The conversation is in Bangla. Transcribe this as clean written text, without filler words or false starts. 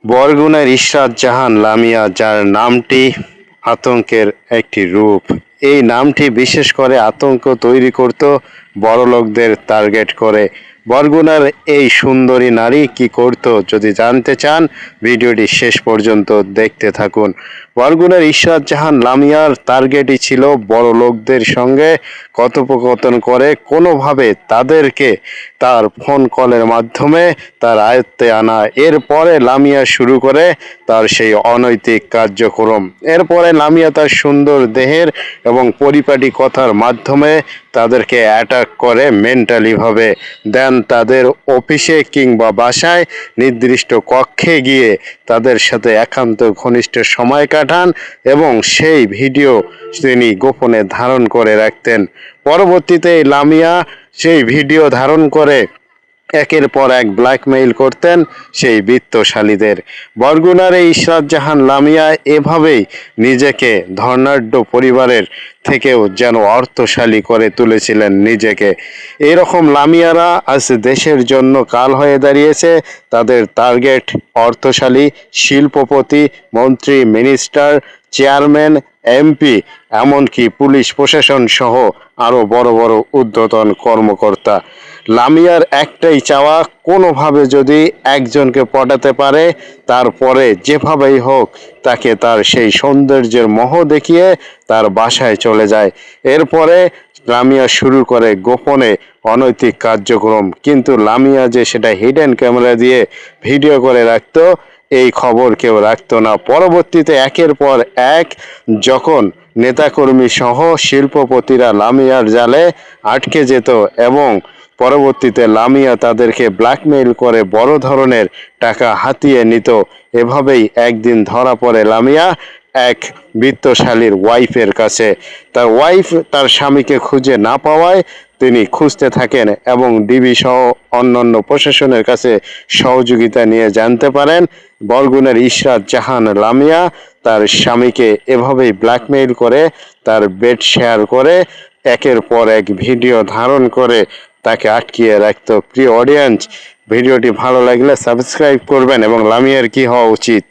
বরগুনার ইশরাত জাহান লামিয়া, যার নামটি আতঙ্কের একটি রূপ। এই নামটি বিশেষ করে আতঙ্ক তৈরি করত বড়লোকদের টার্গেট করে। বরগুনার এই সুন্দরী নারী কি করত, যদি জানতে চান ভিডিওটি শেষ পর্যন্ত দেখতে থাকুন। বরগুনার ইশরাত জাহান লামিয়ার টার্গেটই ছিল বড়লোকদের সঙ্গে কথোপকথন করে কোনোভাবে তাদেরকে তার ফোন কলের মাধ্যমে তার আয়ত্তে আনা। এরপরে লামিয়া শুরু করে তার সেই অনৈতিক কার্যক্রম। এরপরে লামিয়া তার সুন্দর দেহের এবং পরিপাটি কথার মাধ্যমে তাদেরকে অ্যাটাক করে মেন্টালিভাবে। দেন তাদের অফিসে কিংবা বাসায় নির্দিষ্ট কক্ষে গিয়ে তাদের সাথে একান্ত ঘনিষ্ঠ সময় কাটান এবং সেই ভিডিও তিনি গোপনে ধারণ করে রাখতেন। পরবর্তীতে লামিয়া সেই ভিডিও ধারণ করে একের পর এক ব্ল্যাকমেইল করতেন সেই বিত্তশালীদের। বরগুনার এই ইশরাত জাহান লামিয়া এভাবেই নিজেকে ধনাঢ্য পরিবারের থেকেও যেন অর্থশালী করে তুলেছিলেন নিজেকে। এরকম লামিয়ারা আজ দেশের জন্য কাল হয়ে দাঁড়িয়েছে। তাদের টার্গেট অর্থশালী, শিল্পপতি, মন্ত্রী, মিনিস্টার, চেয়ারম্যান, এমপি, এমনকি পুলিশ প্রশাসন সহ আরও বড় বড় ঊর্ধ্বতন কর্মকর্তা। লামিয়ার একটাই চাওয়া, কোনোভাবে যদি একজনকে পটাতে পারে তারপরে যেভাবেই হোক তাকে তার সেই সৌন্দর্যের মোহ দেখিয়ে তার বাসায় চলে যায়। এরপরে লামিয়া শুরু করে গোপনে অনৈতিক কার্যক্রম, কিন্তু লামিয়া যে সেটা হিডেন ক্যামেরা দিয়ে ভিডিও করে রাখতো এই খবর কেউ রাখতো না। পরবর্তীতে একের পর এক যখন নেতাকর্মী সহ শিল্পপতিরা লামিয়ার জালে আটকে যেত এবং পরবর্তীতে লামিয়া তাদেরকে ব্ল্যাকমেইল করে বড় ধরনের টাকা হাতিয়ে নিত, এভাবেই একদিন ধরা পড়ে লামিয়া এক বিত্তশালীর ওয়াইফের কাছে। তার ওয়াইফ তার স্বামীকে খুঁজে না পাওয়ায় তিনি খুঁজতে থাকেন এবং ডিবি সহ অন্যান্য প্রশাসনের কাছে সহযোগিতা নিয়ে জানতে পারেন বরগুনার ইশরাত জাহান লামিয়া তার স্বামীকে এভাবেই ব্ল্যাকমেইল করে তার বেড শেয়ার করে একের পর এক ভিডিও ধারণ করে তাকে আটকিয়ে রাখতো। প্রিয় অডিয়েন্স, ভিডিওটি ভালো লাগলে সাবস্ক্রাইব করবেন এবং লামিয়ার কি হওয়া উচিত